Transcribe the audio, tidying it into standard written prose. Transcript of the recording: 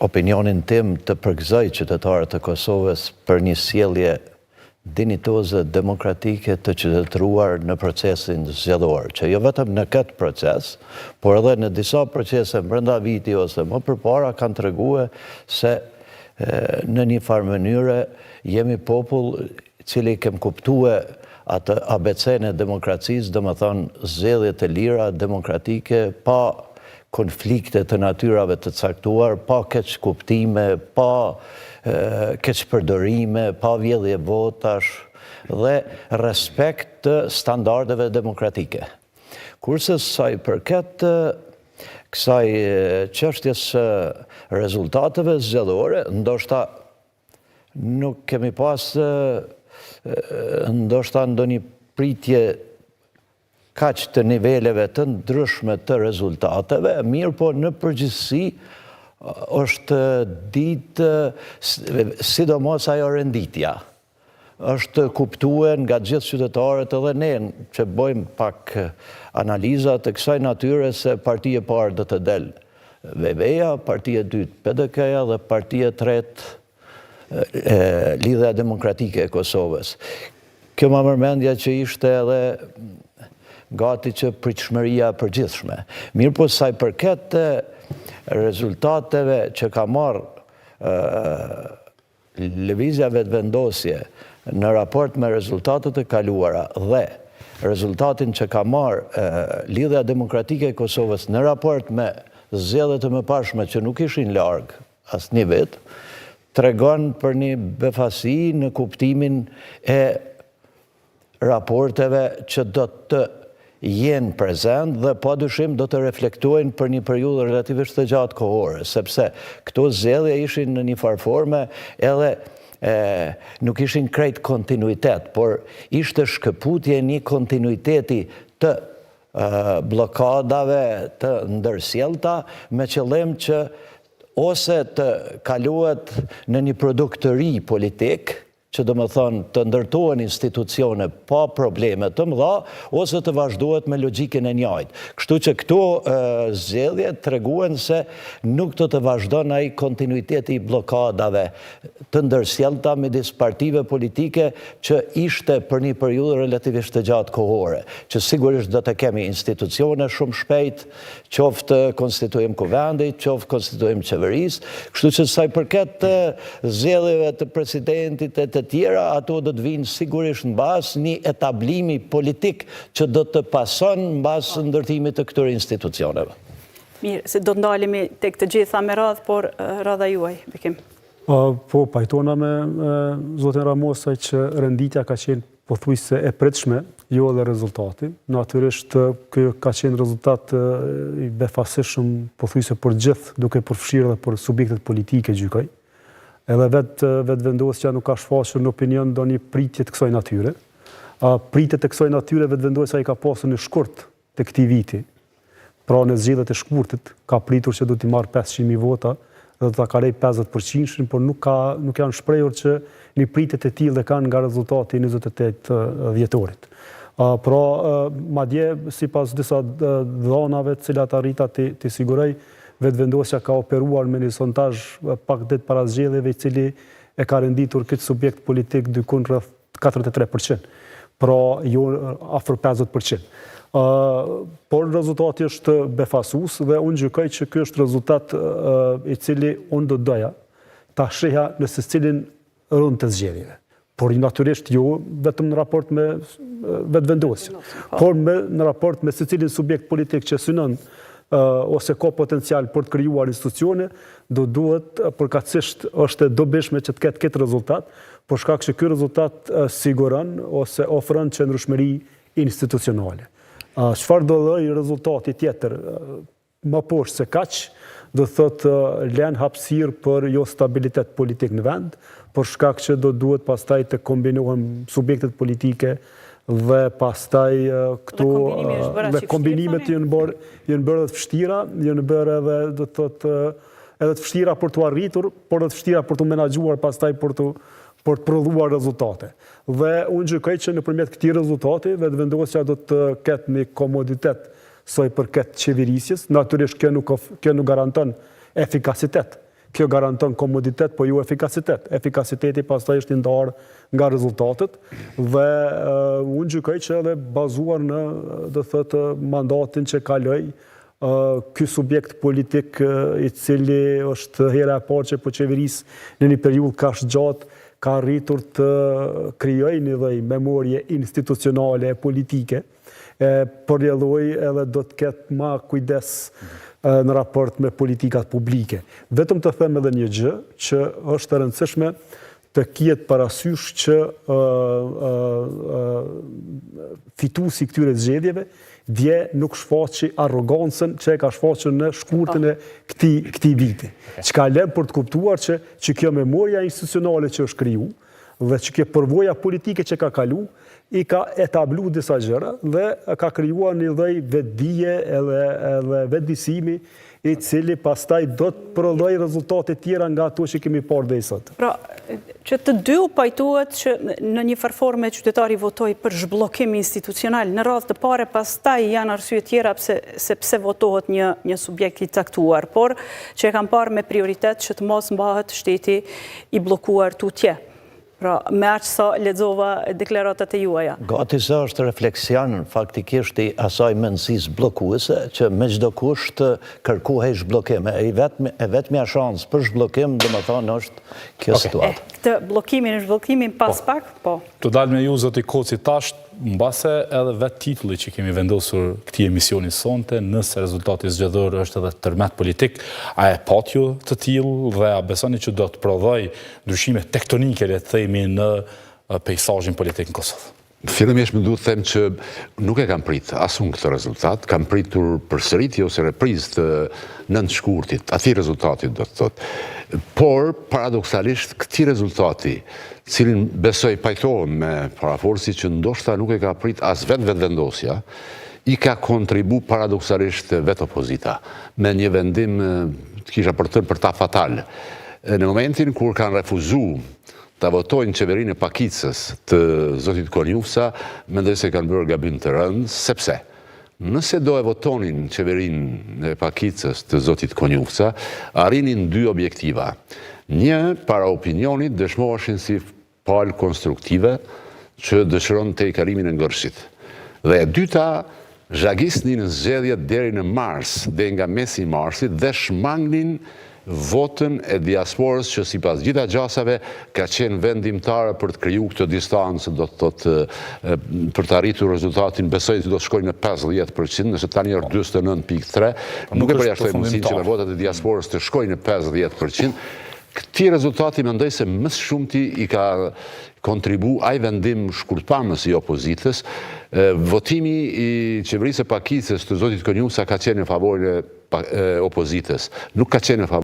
opinionin tim të përgëzoj qytetarët e Kosovës për një sjellje dinitoze demokratike të qytetëruar në procesin zgjedhor, që jo vetëm në këtë proces, por edhe në disa procese brenda viti ose më përpara kanë treguar se në një farë mënyre jemi popull i cili kem kuptuar atë ABC-n e demokracisë, domethënë zgjedhje të lira demokratike pa konflikte të natyrave të caktuar, pa keq kuptime, pa keq përdorime, pa vjedhje votash dhe respekt të standardeve demokratike. Kurse sa i përket kësaj çështjes rezultateve zgjedhore, ndoshta nuk kemi pas ndoshta ndonjë pritje kaq të niveleve të ndryshme të rezultateve, mirë po në përgjithësi është ditë, sidomos ajo renditja. Është kuptuar nga gjithë qytetarët edhe ne që bëjmë pak analiza të kësaj natyre se partia e parë do të del VV-ja, partia e dytë PDK-ja dhe partia e tretë Lidhja Demokratike e Kosovës. Kjo më përmendja që ishte edhe gati që pritshmëria përgjithshme. Mirë po sa i përket rezultateve që ka marrë lëvizja vetëvendosje në raport me rezultatet e kaluara dhe rezultatin që ka marrë Lidhja Demokratike e Kosovës në raport me zgjedhjet e mëparshme që nuk ishin larg asnjë vit, tregon për një befasi në kuptimin e raporteve që do të jenë prezent dhe padyshim do të reflektojnë për një periudhë relativisht të gjatë kohore, sepse këto zgjedhje ishin në një farë forme edhe nuk ishin krejt kontinuitet, por ishte shkëputje një kontinuiteti të blokadave të ndërsjellta me qëllim që ose të kaluhet në një produkt të ri politik, që do më thonë të ndërtohen institucione pa probleme të mëdha, ose të vazhdohet me logjikën e njëjtë. Kështu që këto zgjedhje treguan se nuk do të vazhdon ai kontinuiteti i blokadave të ndërsjellta midis partive politike që ishte për një periudhë relativisht të gjatë kohore, që sigurisht do të kemi institucione shumë shpejt, qoftë konstituim kuvendit, qoftë konstituim qeverisë, kështu që sa i përket zgjedhjeve të presidentit e të tjera, ato do të vinë sigurisht në bazë një etablimi politik që do të pason në bazë ndërtimit të këtyre institucioneve. Mirë, se do të ndalemi tek të gjitha me radhë, por radha juaj, Bekim. Po, pajtona me zotin Ramosaj që renditja ka qenë pothuajse e pritshme, jo edhe rezultati. Natyrisht ky ka qenë rezultat i befasishëm pothuajse për gjithë, duke përfshirë edhe për subjektet politike gjykoj. Edhe vetëvendosja nuk ka shfaqur në opinion ndonjë pritje të kësaj natyre. Pritjet të kësaj natyre vetëvendosja i ka pasur në shkurt të këtij viti. Pra në zgjedhjet e shkurtit ka pritur që do t'i marrë 500.000 vota dhe do ta kaloj 50%, por nuk janë shprehur që një pritje të tillë dhe kanë nga rezultati 28 dhjetorit. Pra madje sipas disa dhënave të cilat arrita të siguroj, vetëvendosja ka operuar me një sondazh pak ditë para zgjedhjeve i cili e ka renditur këtë subjekt politik dikun rreth 43%, pra jo afër 50%. Por rezultati është befasues dhe unë gjykoj që ky është rezultat i cili unë do doja ta shihja në secilin rund të zgjedhjeve. Por natyrisht jo vetëm në raport me vetëvendosjen, por në raport me secilin subjekt politik që synon ose ka potencial për të krijuar institucione, do duhet përkatësisht është e dobishme që të ketë këtë rezultat, por shkak që ky rezultat siguron ose ofron qëndrueshmëri institucionale. Çfarë do lloj rezultati tjetër më poshtë se kaq, do thotë lën hapësirë për jo stabilitet politik në vend, por shkak që do duhet pastaj të kombinohen subjektet politike dhe pastaj këto dhe kombinimet janë bërë edhe të vështira, janë bërë edhe do të thotë edhe të vështira për të arritur, por edhe të vështira për të menaxhuar pastaj për të prodhuar rezultate. Dhe unë gjykoj që nëpërmjet këtij rezultati vetëvendosja do të ketë një komoditet sa i përket qeverisjes. Natyrisht kjo nuk garanton efikasitet. Kjo garanton komoditet, po jo efikasitet. Efikasiteti pastaj është ndarë nga rezultatet dhe unë gjykoj që edhe bazuar në, do thëtë, mandatin që kaloj, ky subjekt politik i cili është hera e parë që po qeveris në një periudhë kaq gjatë, ka rritur të krijojë një lloj memorie institucionale e politike, përjelloj edhe do të ketë ma kujdes në raport me politikat publike. Vetëm të them edhe një gjë, që është e rëndësishme të kihet parasysh që fituesi këtyre zgjedhjeve dje nuk shfaqi arrogancën që e ka shfaqur në shkurtën e këtij viti. Çka lëm për të kuptuar që kjo memoria institucionale që është kriju dhe që kjo përvoja politike që ka kalu, i ka etablu disa gjëra dhe ka krijuar një lloj vetdije edhe vetdijsimi i cili pastaj do të prodhojë rezultate tjera nga ato që kemi parë deri sot. Pra, që të dy u pajtohet që në një farforme qytetari votoi për zhbllokim institucional, në radhë të pare pastaj janë arsye tjera sepse votohet një subjekt i caktuar, por që e kanë parë me prioritet që të mos mbahet shteti i bllokuar tutje. Pra, me aq sa lexova deklaratat e juaja. Gati sa është refleksion faktikisht i asaj mendësisë bllokuese që me çdo kusht kërkohej zhbllokim. E vetmja shans për zhbllokim, domethënë, është kjo situatë. Këtë zhbllokimin pas pak, po. Të dalë me ju, zoti Koci, tash, mbase edhe vetë titulli që kemi vendosur këtij emisioni sonte, nëse rezultati zgjedhor është edhe tërmet politik, a e pat ju të tillë dhe a besoni që do të prodhoj ndryshime tektonike, le të themi, në peizazhin politik në Kosovë? Fillimisht më duhet të them që nuk e kam prit asun këtë rezultat, kam pritur përsëritje ose reprizë të nëntë shkurtit, atij rezultatit do të thotë. Por, paradoksalisht, këtij rezultati, cilin besoj pajtohem me paraforsi që ndoshta nuk e ka prit as vetëvendosja, i ka kontribu paradoksalisht vetë opozita, me një vendim të kisha për ta fatal. Në momentin kur kanë refuzu të votojnë qeverinë e Pakicës të zotit Konjufsa, mendoj se kanë bërë gabim të rëndë, sepse nëse do e votonin qeverinë e Pakicës të zotit Konjufsa, arrinin dy objektiva. Një, para opinionit, dëshmoheshin si palë konstruktive që dëshiron të i kalimin e ngërshit. Dhe e dyta, zhagisnin në zgjedhjet deri në mars dhe nga mesi i marsit dhe shmangnin votën e diasporës që si pas gjitha gjasave ka qenë vendimtare për të kriju këtë distancë, do të thotë për të arritur rezultatin, besoj që do të shkojnë në 50%, nëse tani është 49.3, nuk e përjashtoj mundësinë që me votat e diasporës të shkojnë në 50%. Këti rezultati mendoj se më së shumti i ka kontribu ai vendim shkurtpamës i opozitës. Votimi i qeverisë së Pakicës të zotit Konjufsa ka qenë në favorin e opozitës, nuk ka qenë në favorin